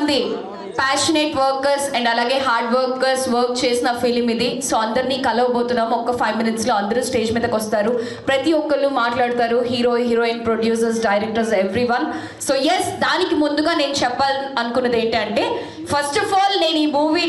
మంది passionate workers and అలాగే hard workers work చేసిన ఫిలిం ఇది. సో అందరినీ కలవబోతున్నాం. ఒక్క 5 minutesలో అందరూ స్టేజ్ మీదకి వస్తారు. ప్రతి ఒక్కళ్ళు మాట్లాడతారు. Hero, heroine, producers, directors, everyone. So yes, దానికి ముందుగా నేను చెప్పాలనుకున్నది ఏంటంటే, ఫస్ట్ ఆఫ్ ఆల్ నేను ఈ మూవీ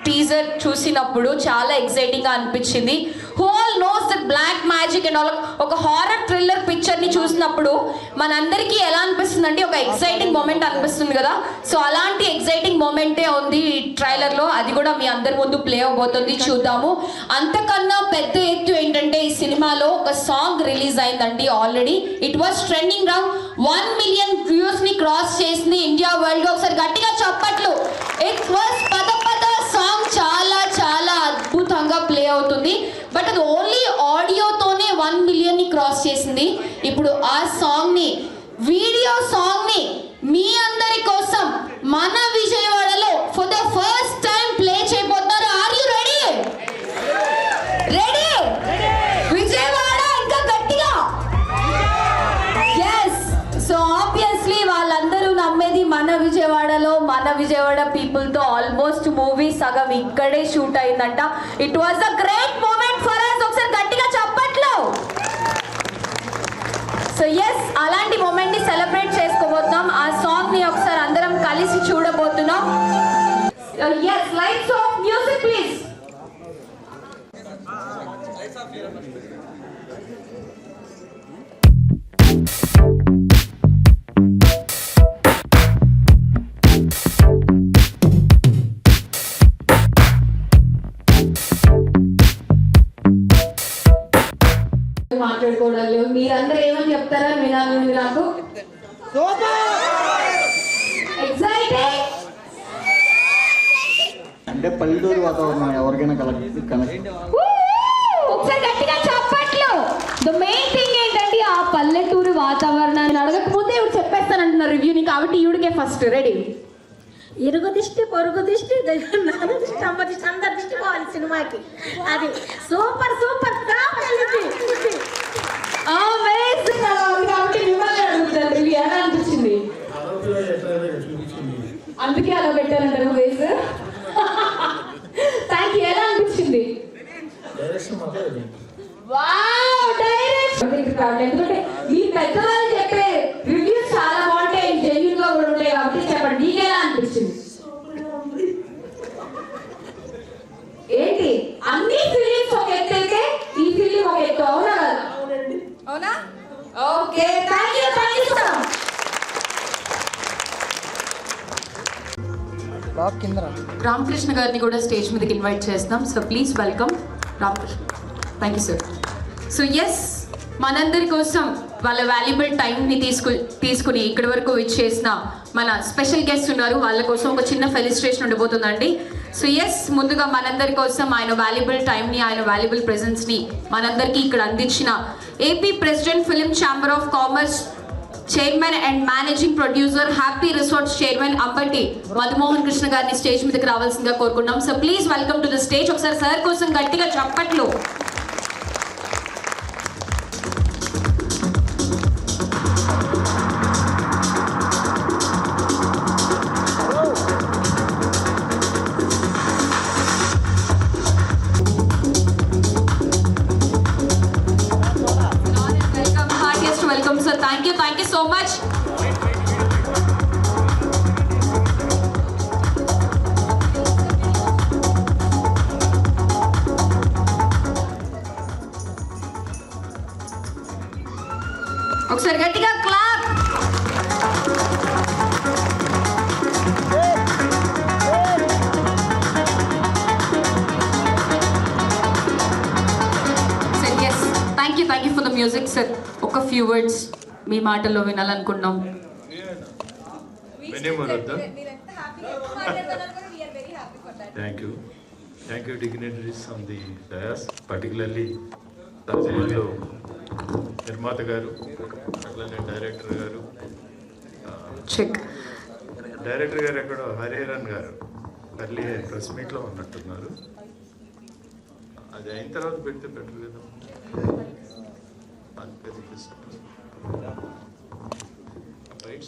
టీజర్ చూసినప్పుడు చాలా ఎక్సైటింగ్గా అనిపించింది. Who all knows that black magic and all, ఒక హారర్ థ్రిల్లర్ పిక్చర్ని చూసినప్పుడు మనందరికీ ఎలా అనిపిస్తుంది అంటే ఒక ఎక్సైటింగ్ మూమెంట్ అనిపిస్తుంది కదా. సో అలాంటి ఎక్సైటింగ్ మూమెంటే ఉంది ఈ ట్రైలర్లో. అది కూడా మీ అందరి ముందు ప్లే అవబోతుంది, చూద్దాము. అంతకన్నా పెద్ద ఎత్తు ఏంటంటే ఈ సినిమాలో ఒక సాంగ్ రిలీజ్ అయిందండి already. It was trending round 1 million వ్యూస్ని క్రాస్ చేసింది ఇండియా వరల్డ్గా. ఒకసారి గట్టిగా చప్పట్లు. ఇట్ వాస్ పద పద సాంగ్ చాలా చాలా అద్భుతంగా ప్లే అవుతుంది. బట్ అది ఓన్లీ ఆడియోతోనే 1 million క్రాస్ చేసింది. ఇప్పుడు ఆ సాంగ్ని, వీడియో సాంగ్ని మీ అందరి కోసం మన విజయవాడలో for the first time play చేయబోతున్నారు. Are you ready? Ready? Vijayawada ఇంకా గట్టిగా. ఎస్. సో ఆబ్వియస్లీ వాళ్ళందరూ నమ్మేది మన విజయవాడలో, మన విజయవాడ పీపుల్తో ఆల్మోస్ట్ మూవీ సగం ఇక్కడే షూట్ అయిందంట. It was a great moment for us. ఒకసారి గట్టిగా చెప్పట్లు. సో ఎస్, అలాంటి మూమెంట్ని సెలబ్రేట్ చేసుకోబోతున్నాం. ఆ సాంగ్ని ఒకసారి అందరం కలిసి చూడబోతున్నాం. Yes, lights off, music please. మాట్లాడుకోవడాలు మీరందరూ ఏమని చెప్తారని వినాలి. నాకు ఎక్సైటింగ్ అంటే పల్లెటూరు వాతావరణం ఎవరికైనా కనెక్ట్. ఒకసారి గట్టిగా చెప్పట్లు. ద మెయిన్ థింగ్ ఏంటంటే ఆ పల్లెటూరు వాతావరణాన్ని అడగకముందే ఇవి చెప్పేస్తానంటున్నారు రివ్యూని, కాబట్టి ఈవిడికే ఫస్ట్. రెడీ? ఇరుగు దిష్టి, పొరుగు దిష్టి, నాన్న దిష్టి, అమ్మ దిష్టి, అందరి దిష్టి పోవాలి సినిమాకి. అది సూపర్ సూపర్ టాప్ వెళ్ళింది. కాబట్టి మిమ్మల్ని అడుగుతాను, రివ్యూ ఎలా అనిపించింది? అందుకే అలా పెట్టారంటారు వేస్. Thank you. ఎలా అనిపించింది? ఎందుకంటే మీ పెద్దవాళ్ళు చెప్పే రివ్యూస్ చాలా బాగుంటాయి, జెన్యూన్ గా కూడా ఉంటాయి. కాబట్టి చెప్పండి, నీకు ఎలా అనిపించింది? ఏంటి అన్ని ఫిలిమ్స్ ఒక ఎత్తు అయితే ఈ ఫిలిం ఒక ఎత్తు, అవునా కదా? అవునా? Okay, thank you. Thank you sir. Ramakrishna గారిని కూడా స్టేజ్ మీదకి ఇన్వైట్ చేస్తాం. So please welcome Ramakrishna. Thank you sir. So yes, మనందరి కోసం వాళ్ళ వాల్యుబుల్ టైంని తీసుకుని ఇక్కడి వరకు ఇచ్చేసిన మన స్పెషల్ గెస్ట్ ఉన్నారు. వాళ్ళ కోసం ఒక చిన్న ఫెలిస్ట్రేషన్ ఉండబోతుందండి. సో ఎస్, ముందుగా మనందరి కోసం ఆయన వాల్యుబుల్ టైంని, ఆయన వాల్యుబుల్ ప్రెజెన్స్ని మనందరికీ ఇక్కడ అందించిన AP president film chamber of commerce chairman and managing producer, happy resorts chairman Ambati Madhumohan Krishna గారిని స్టేజ్ మీదకి రావాల్సిందిగా కోరుకున్నాం. So please welcome to the stage. ఒకసారి సార్ కోసం గట్టిగా చప్పట్లు. Welcome sir. Thank you so much. ఒకసారి గట్టిగా clap. Sir yes, thank you for the music sir. ఒక ఫ్యూ వర్డ్స్ మీ మాటల్లో వినాలనుకున్నాం. Thank you dignitaries on the dais, particularly రాజయ్యలో నిర్మాత గారు, అట్లానే డైరెక్టర్ గారు. డైరెక్టర్ గారు ఎక్కడో హరిహరన్ గారు మళ్ళీ ప్రెస్ మీట్లో ఉన్నట్టున్నారు. అది అయిన తర్వాత పెడితే బెటర్ కదా. రైట్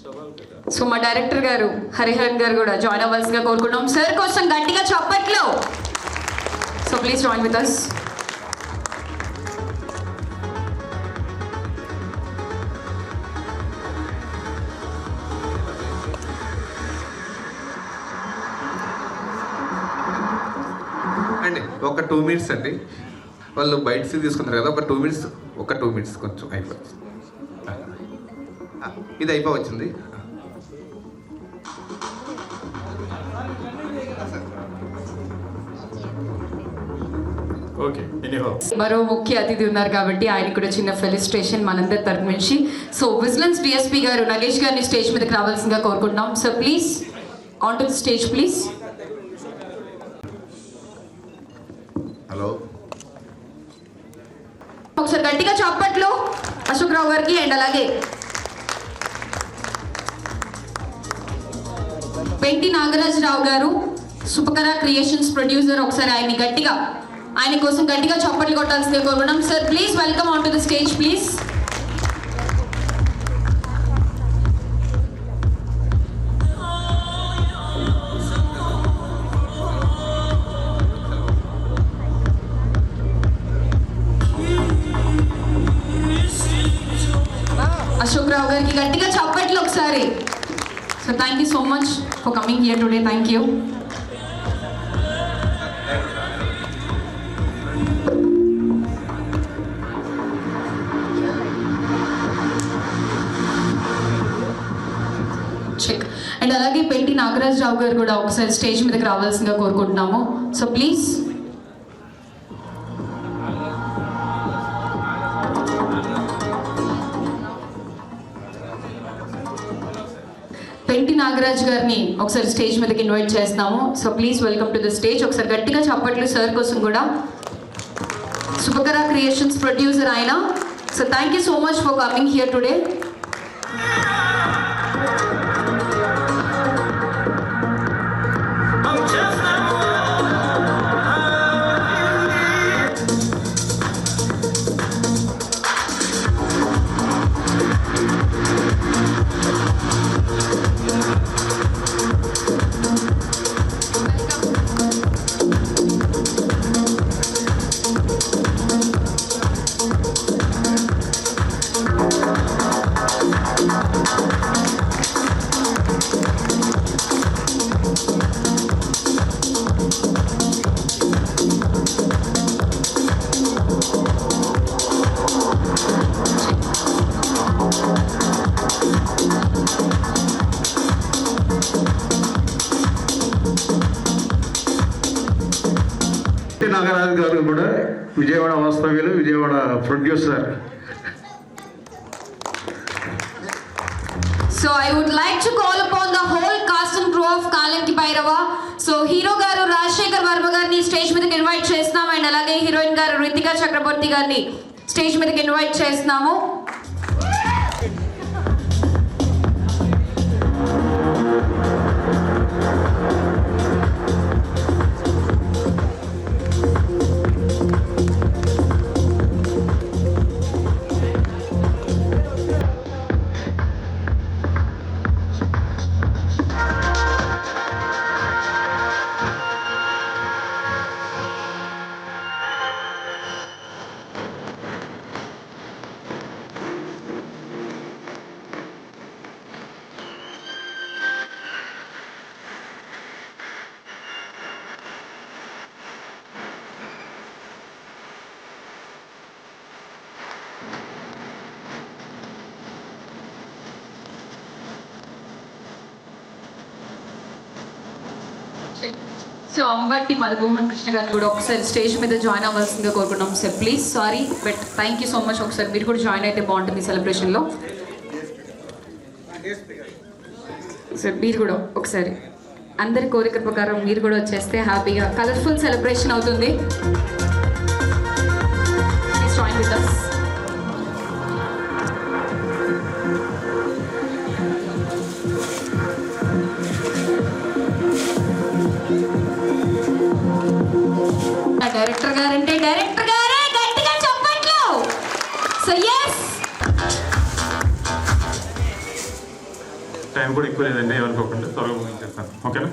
సో మా డైరెక్టర్ గారు హరిహరన్ గారు కూడా జాయిన్ అవ్వాల్సిందిగా కోరుకుంటున్నాం. సార్ కోసం గట్టిగా చప్పట్లు. So please join with us. అండి ఒక 2 minutes అండి. వాళ్ళు బయట సీట్ తీసుకున్నారు కదా, ఒక 2 minutes కొంచెం అయిపోవచ్చు. ఇది అయిపోవచ్చింది. ఓకే ఎనీహౌ మరో ముఖ్య అతిథి ఉన్నారు కాబట్టి ఆయన కూడా చిన్న ఫెలిస్ట్రేషన్ మనందరి తరపు నుంచి. సో విజిలెన్స్ డిఎస్పీ గారు నగేష్ గారిని స్టేజ్ మీదకి రావాల్సిందిగా కోరుకుంటున్నాం. Sir please on to the stage please. Hello, ఒకసారి గట్టిగా చప్పట్లు అశోక్ రావు గారికి. అండ్ అలాగే పెంటి నాగరాజరావు గారు సుపకర క్రియేషన్స్ ప్రొడ్యూసర్, ఒకసారి ఆయన కోసం గట్టిగా చప్పట్లు కొట్టాల్సిందే కోరుకుంటున్నాం. Sir please welcome on to the stage please. Ashok Rao గారికి గట్టిగా చప్పట్లు ఒకసారి. So thank you so much for coming here today. Thank you. Check. And అలాగే పెంటి నాగరాజరావు గారు కూడా ఒకసారి స్టేజ్ మీదకి రావాల్సిందిగా కోరుకుంటున్నాము. So please. పెంటి నాగరాజ్ గారిని ఒకసారి స్టేజ్ మీదకి ఇన్వైట్ చేస్తున్నాము. So please welcome to the stage. ఒకసారి గట్టిగా చప్పట్లు సార్ కోసం కూడా. సుపకర క్రియేషన్స్ ప్రొడ్యూసర్ ఆయన. So thank you so much for coming here today. Nagaraju గారు కూడా విజయవాడ వాస్తవ్యులు, Vijayawada producer. So I would like to call upon the whole cast and crew of Kalanki Bhairava. So hero గారు రాజశేఖర్ వర్మ గారిని స్టేజ్ మీదకి invite చేస్తున్నాం. And అలాగే heroine గారు రితికా చక్రవర్తి గారిని స్టేజ్ మీదకి ఇన్వైట్ చేస్తున్నాము. సో అంబట్టి మధుమోహన్ కృష్ణ గారు కూడా ఒకసారి స్టేజ్ మీద జాయిన్ అవ్వాల్సిందిగా కోరుకున్నాం. Sir please. Sorry but thank you so much. ఒకసారి మీరు కూడా జాయిన్ అయితే బాగుంటుంది సెలబ్రేషన్లో. సార్ మీరు కూడా ఒకసారి అందరి కోరిక ప్రకారం మీరు కూడా వచ్చేస్తే హ్యాపీగా కలర్ఫుల్ సెలబ్రేషన్ అవుతుంది. Please join with us. Director guarantee director గారే గట్టిగా చెప్పట్లు. సో ఎస్ టైం కూడా ఎక్కువ లేదండి, ఏమనుకోకుండా త్వరగా ముగించేస్తాను. ఓకేనా?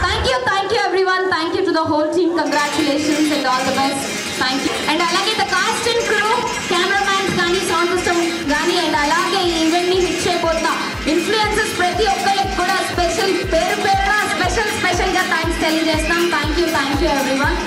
Thank you everyone. Thank you to the whole team. Congratulations and all the best. Thank you. And అలాగే the cast and crew, cameramans కానీ, సౌండ్ సిస్టమ్ కానీ, అండ్ అలాగే ఈ ఈవెంట్ ని హిట్ చేయబోతున్న ఇన్ఫ్లుయెన్సర్స్ ప్రతి ఒక్కరికి కూడా స్పెషల్ పేరుగా స్పెషల్ గా థ్యాంక్స్ తెలియజేస్తాం. Thank you everyone.